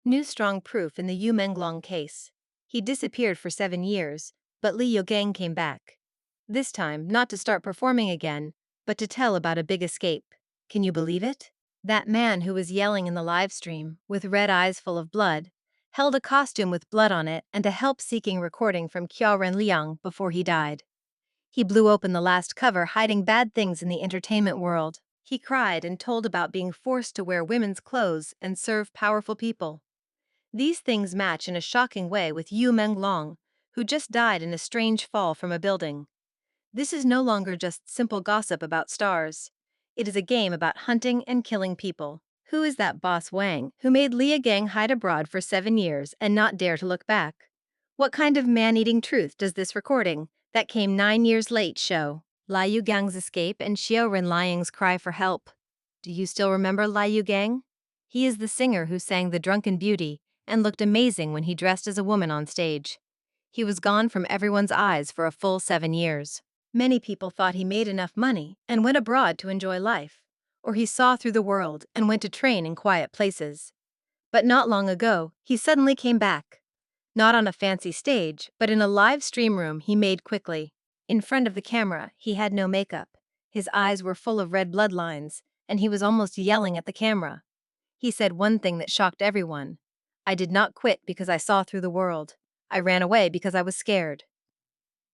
New strong proof in the Menglong case. He disappeared for 7 years, but Li Yugang came back. This time, not to start performing again, but to tell about a big escape. Can you believe it? That man who was yelling in the live stream, with red eyes full of blood, held a costume with blood on it and a help-seeking recording from Qiaoren Liang before he died. He blew open the last cover, hiding bad things in the entertainment world. He cried and told about being forced to wear women's clothes and serve powerful people. These things match in a shocking way with Menglong, who just died in a strange fall from a building. This is no longer just simple gossip about stars. It is a game about hunting and killing people. Who is that boss Wang who made Li Gang hide abroad for 7 years and not dare to look back? What kind of man-eating truth does this recording, that came 9 years late, show? Li Yugang's escape and Xiao Renliang's cry for help. Do you still remember Li Yugang? He is the singer who sang The Drunken Beauty and looked amazing when he dressed as a woman on stage. He was gone from everyone's eyes for a full 7 years. Many people thought he made enough money and went abroad to enjoy life, or he saw through the world and went to train in quiet places. But not long ago, he suddenly came back. Not on a fancy stage, but in a live stream room he made quickly. In front of the camera, he had no makeup. His eyes were full of red bloodlines, and he was almost yelling at the camera. He said one thing that shocked everyone. I did not quit because I saw through the world. I ran away because I was scared.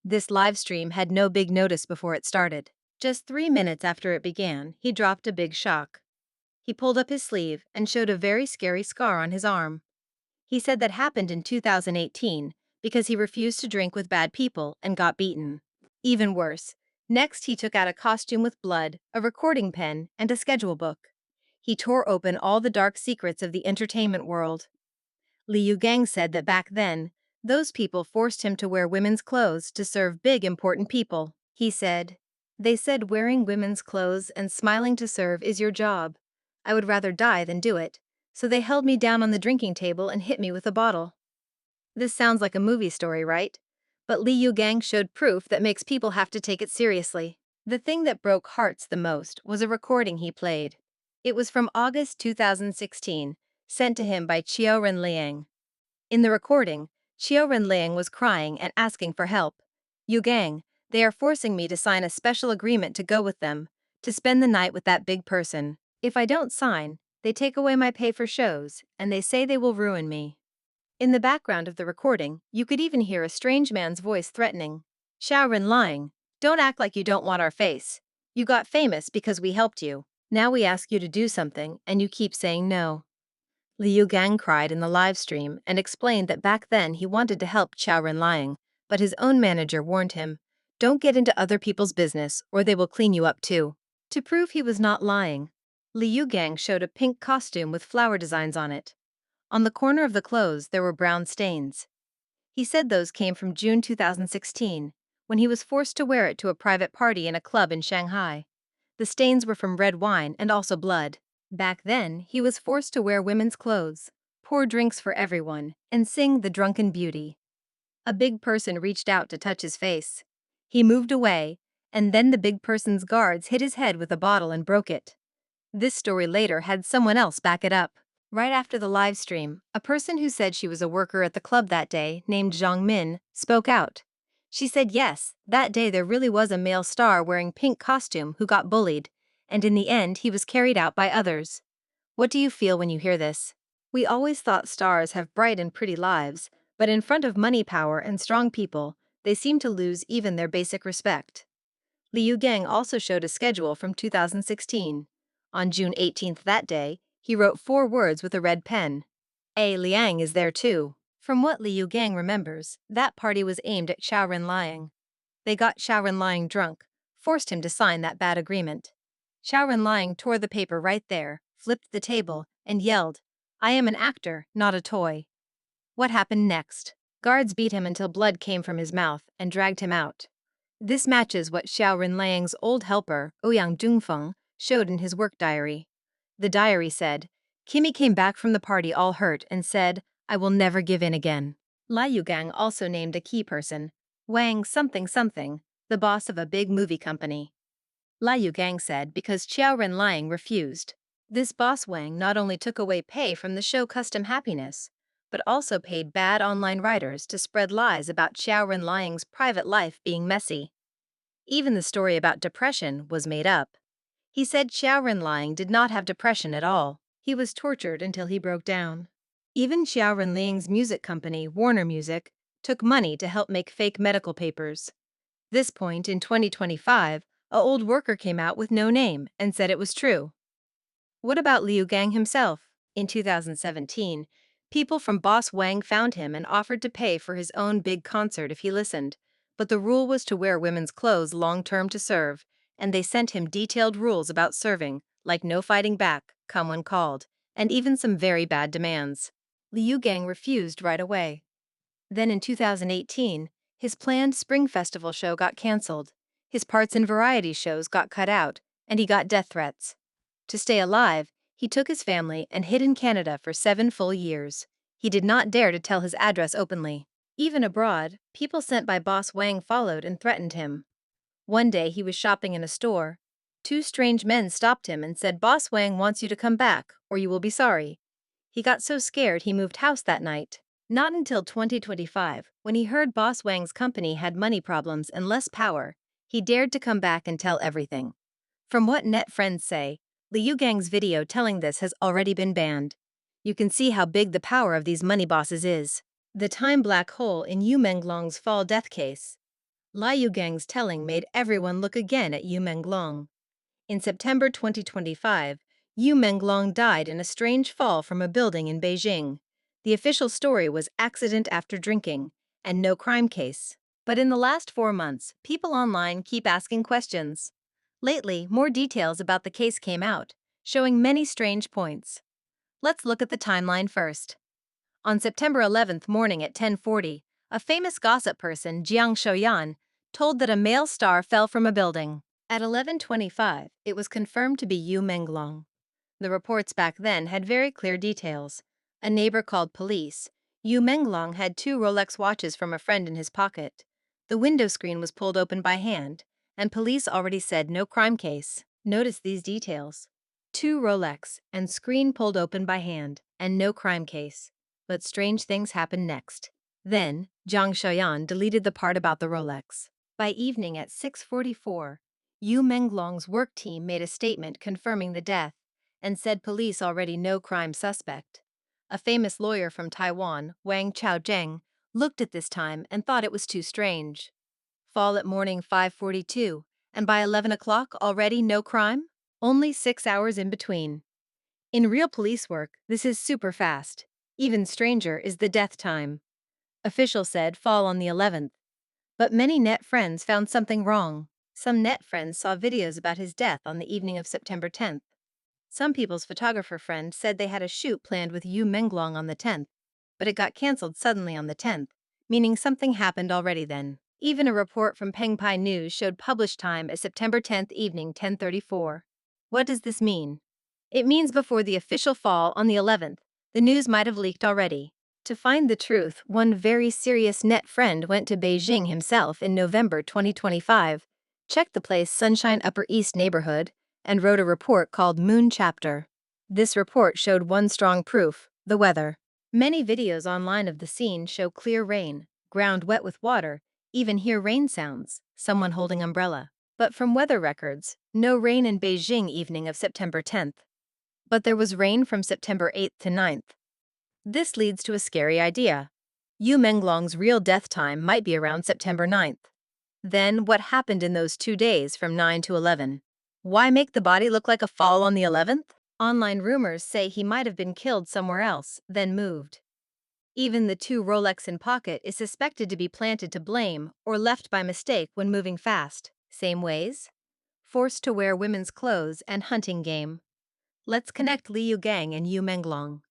This live stream had no big notice before it started. Just 3 minutes after it began, he dropped a big shock. He pulled up his sleeve and showed a very scary scar on his arm. He said that happened in 2018 because he refused to drink with bad people and got beaten. Even worse, next he took out a costume with blood, a recording pen, and a schedule book. He tore open all the dark secrets of the entertainment world. Li Yugang said that back then, those people forced him to wear women's clothes to serve big important people. He said, "They said wearing women's clothes and smiling to serve is your job. I would rather die than do it, so they held me down on the drinking table and hit me with a bottle." This sounds like a movie story, right? But Li Yugang showed proof that makes people have to take it seriously. The thing that broke hearts the most was a recording he played. It was from August 2016, sent to him by Qiao Renliang. In the recording, Qiao Renliang was crying and asking for help. "Yugang, they are forcing me to sign a special agreement to go with them, to spend the night with that big person. If I don't sign, they take away my pay for shows, and they say they will ruin me." In the background of the recording, you could even hear a strange man's voice threatening. "Xiao Renliang, don't act like you don't want our face. You got famous because we helped you. Now we ask you to do something, and you keep saying no." Li Yugang cried in the live stream and explained that back then he wanted to help Xiao Renliang, but his own manager warned him, "Don't get into other people's business or they will clean you up too." To prove he was not lying, Li Yugang showed a pink costume with flower designs on it. On the corner of the clothes there were brown stains. He said those came from June 2016, when he was forced to wear it to a private party in a club in Shanghai. The stains were from red wine and also blood. Back then, he was forced to wear women's clothes, pour drinks for everyone, and sing The Drunken Beauty. A big person reached out to touch his face. He moved away, and then the big person's guards hit his head with a bottle and broke it. This story later had someone else back it up. Right after the live stream, a person who said she was a worker at the club that day, named Zhang Min, spoke out. She said yes, that day there really was a male star wearing pink costume who got bullied, and in the end he was carried out by others. What do you feel when you hear this? We always thought stars have bright and pretty lives, but in front of money, power, and strong people, they seem to lose even their basic respect. Li Yugang also showed a schedule from 2016. On June 18th that day, he wrote 4 words with a red pen. A Liang is there too. From what Li Yugang remembers, that party was aimed at Xiao Renliang. They got Xiao Renliang drunk, forced him to sign that bad agreement. Xiao Renliang tore the paper right there, flipped the table, and yelled, "I am an actor, not a toy." What happened next? Guards beat him until blood came from his mouth and dragged him out. This matches what Xiao Renliang's old helper, Ouyang Dongfeng, showed in his work diary. The diary said, "Kimi came back from the party all hurt and said, 'I will never give in again.'" Li Yugang also named a key person, Wang something something, the boss of a big movie company. Li Yugang said because Xiao Renliang refused. This boss Wang not only took away pay from the show Custom Happiness, but also paid bad online writers to spread lies about Xiao Renliang's private life being messy. Even the story about depression was made up. He said Xiao Renliang did not have depression at all. He was tortured until he broke down. Even Xiao Renliang's music company, Warner Music, took money to help make fake medical papers. This point in 2025, a old worker came out with no name and said it was true. What about Liu Gang himself? In 2017, people from Boss Wang found him and offered to pay for his own big concert if he listened. But the rule was to wear women's clothes long-term to serve, and they sent him detailed rules about serving, like no fighting back, come when called, and even some very bad demands. Liu Gang refused right away. Then in 2018, his planned Spring Festival show got cancelled. His parts in variety shows got cut out, and he got death threats. To stay alive, he took his family and hid in Canada for 7 full years. He did not dare to tell his address openly. Even abroad, people sent by Boss Wang followed and threatened him. One day he was shopping in a store. 2 strange men stopped him and said, "Boss Wang wants you to come back, or you will be sorry." He got so scared he moved house that night. Not until 2025, when he heard Boss Wang's company had money problems and less power, he dared to come back and tell everything. From what net friends say, Liu Gang's video telling this has already been banned. You can see how big the power of these money bosses is. The time black hole in Menglong's fall death case. Liu Gang's telling made everyone look again at Menglong. In September 2025, Menglong died in a strange fall from a building in Beijing. The official story was accident after drinking, and no crime case. But in the last 4 months, people online keep asking questions. Lately, more details about the case came out, showing many strange points. Let's look at the timeline first. On September 11th morning at 10:40, a famous gossip person, Jiang Shoyan, told that a male star fell from a building. At 11:25, it was confirmed to be Menglong. The reports back then had very clear details. A neighbor called police. Menglong had 2 Rolex watches from a friend in his pocket. The window screen was pulled open by hand, and police already said no crime case. Notice these details. 2 Rolex and screen pulled open by hand, and no crime case. But strange things happened next. Then, Jiang Shoyan deleted the part about the Rolex. By evening at 6:44, Menglong's work team made a statement confirming the death and said police already know crime suspect. A famous lawyer from Taiwan, Wang Chaozheng, looked at this time and thought it was too strange. Fall at morning 5:42, and by 11 o'clock already no crime? Only 6 hours in between. In real police work, this is super fast. Even stranger is the death time. Official said fall on the 11th. But many net friends found something wrong. Some net friends saw videos about his death on the evening of September 10th. Some people's photographer friend said they had a shoot planned with Menglong on the 10th, but it got cancelled suddenly on the 10th, meaning something happened already then. Even a report from Pengpai News showed published time as September 10th evening 10:34. What does this mean? It means before the official fall on the 11th, the news might have leaked already. To find the truth, one very serious net friend went to Beijing himself in November 2025, checked the place Sunshine Upper East neighborhood, and wrote a report called Moon Chapter. This report showed one strong proof: the weather. Many videos online of the scene show clear rain, ground wet with water, even hear rain sounds, someone holding umbrella. But from weather records, no rain in Beijing evening of September 10th. But there was rain from September 8th to 9th. This leads to a scary idea. Menglong's real death time might be around September 9th. Then, what happened in those 2 days from 9 to 11? Why make the body look like a fall on the 11th? Online rumors say he might have been killed somewhere else, then moved. Even the 2 Rolex in pocket is suspected to be planted to blame or left by mistake when moving fast. Same ways? Forced to wear women's clothes and hunting game. Let's connect Liu Gang and Menglong.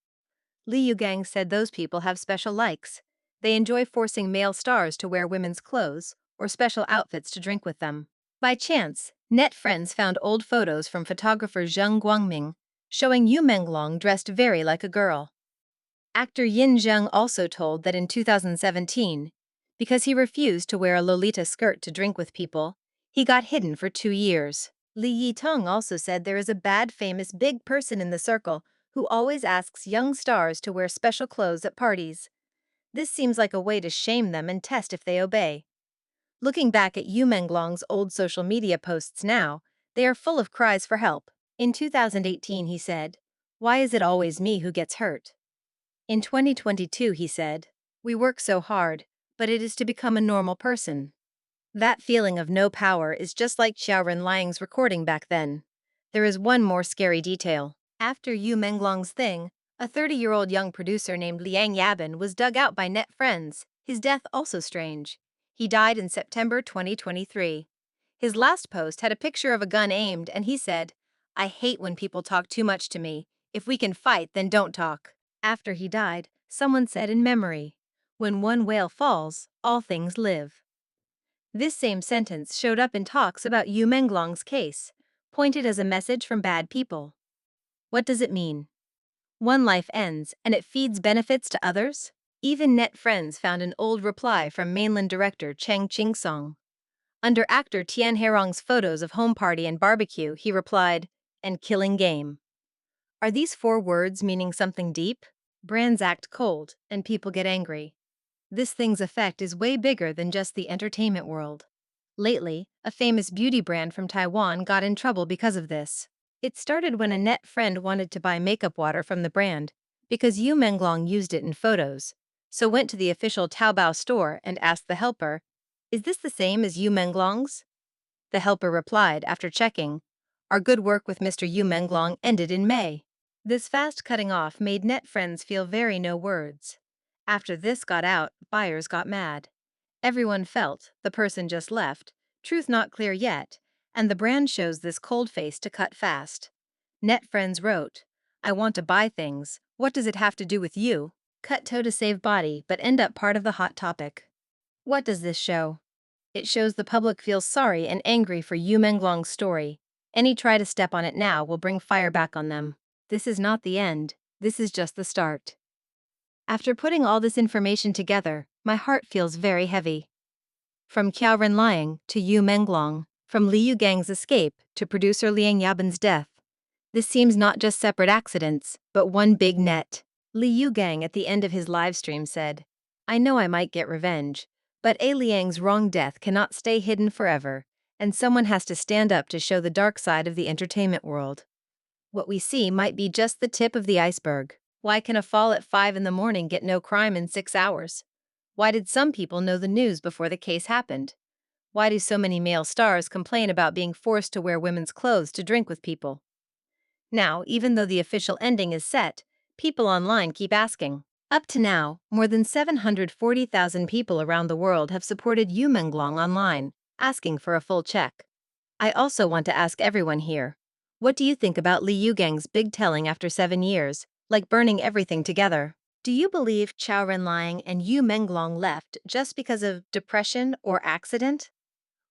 Liu Gang said those people have special likes. They enjoy forcing male stars to wear women's clothes or special outfits to drink with them. By chance, net friends found old photos from photographer Zheng Guangming showing Menglong dressed very like a girl. Actor Yin Zheng also told that in 2017, because he refused to wear a Lolita skirt to drink with people, he got hidden for 2 years. Li Yitong also said there is a bad famous big person in the circle who always asks young stars to wear special clothes at parties. This seems like a way to shame them and test if they obey. Looking back at Yu Menglong's old social media posts now, they are full of cries for help. In 2018, he said, "Why is it always me who gets hurt?" In 2022, he said, "We work so hard, but it is to become a normal person." That feeling of no power is just like Xiao Renliang's recording back then. There is one more scary detail. After Yu Menglong's thing, a 30-year-old young producer named Liang Yabin was dug out by net friends, his death also strange. He died in September 2023. His last post had a picture of a gun aimed, and he said, "I hate when people talk too much to me. If we can fight, then don't talk." After he died, someone said in memory, "When one whale falls, all things live." This same sentence showed up in talks about Yu Menglong's case, pointed as a message from bad people. What does it mean? One life ends, and it feeds benefits to others? Even net friends found an old reply from mainland director Cheng Chingsong. Under actor Tian Herong's photos of home party and barbecue, he replied, "And killing game." Are these 4 words meaning something deep? Brands act cold, and people get angry. This thing's effect is way bigger than just the entertainment world. Lately, a famous beauty brand from Taiwan got in trouble because of this. It started when a net friend wanted to buy makeup water from the brand because Yu Menglong used it in photos, so went to the official Taobao store and asked the helper, "Is this the same as Yu Menglong's?" The helper replied after checking, "Our good work with Mr. Yu Menglong ended in May." This fast cutting off made net friends feel very no words. After this got out, buyers got mad. Everyone felt the person just left, truth not clear yet, and the brand shows this cold face to cut fast. Net friends wrote, "I want to buy things. What does it have to do with you?" Cut toe to save body, but end up part of the hot topic. What does this show? It shows the public feels sorry and angry for Yu Menglong's story. Any try to step on it now will bring fire back on them. This is not the end, this is just the start. After putting all this information together, my heart feels very heavy. From Qiao Renliang to Yu Menglong, from Li Yugang's escape to producer Liang Yabin's death. This seems not just separate accidents, but one big net. Li Yugang at the end of his live stream said, "I know I might get revenge, but A Liang's wrong death cannot stay hidden forever, and someone has to stand up to show the dark side of the entertainment world." What we see might be just the tip of the iceberg. Why can a fall at 5 in the morning get no crime in 6 hours? Why did some people know the news before the case happened? Why do so many male stars complain about being forced to wear women's clothes to drink with people? Now, even though the official ending is set, people online keep asking. Up to now, more than 740,000 people around the world have supported Yu Menglong online, asking for a full check. I also want to ask everyone here, what do you think about Li Yugang's big telling after 7 years, like burning everything together? Do you believe Chao Renliang and Yu Menglong left just because of depression or accident?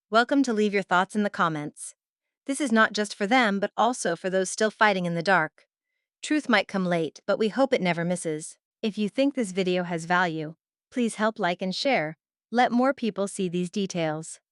Welcome to leave your thoughts in the comments. This is not just for them, but also for those still fighting in the dark. Truth might come late, but we hope it never misses. If you think this video has value, please help like and share. Let more people see these details.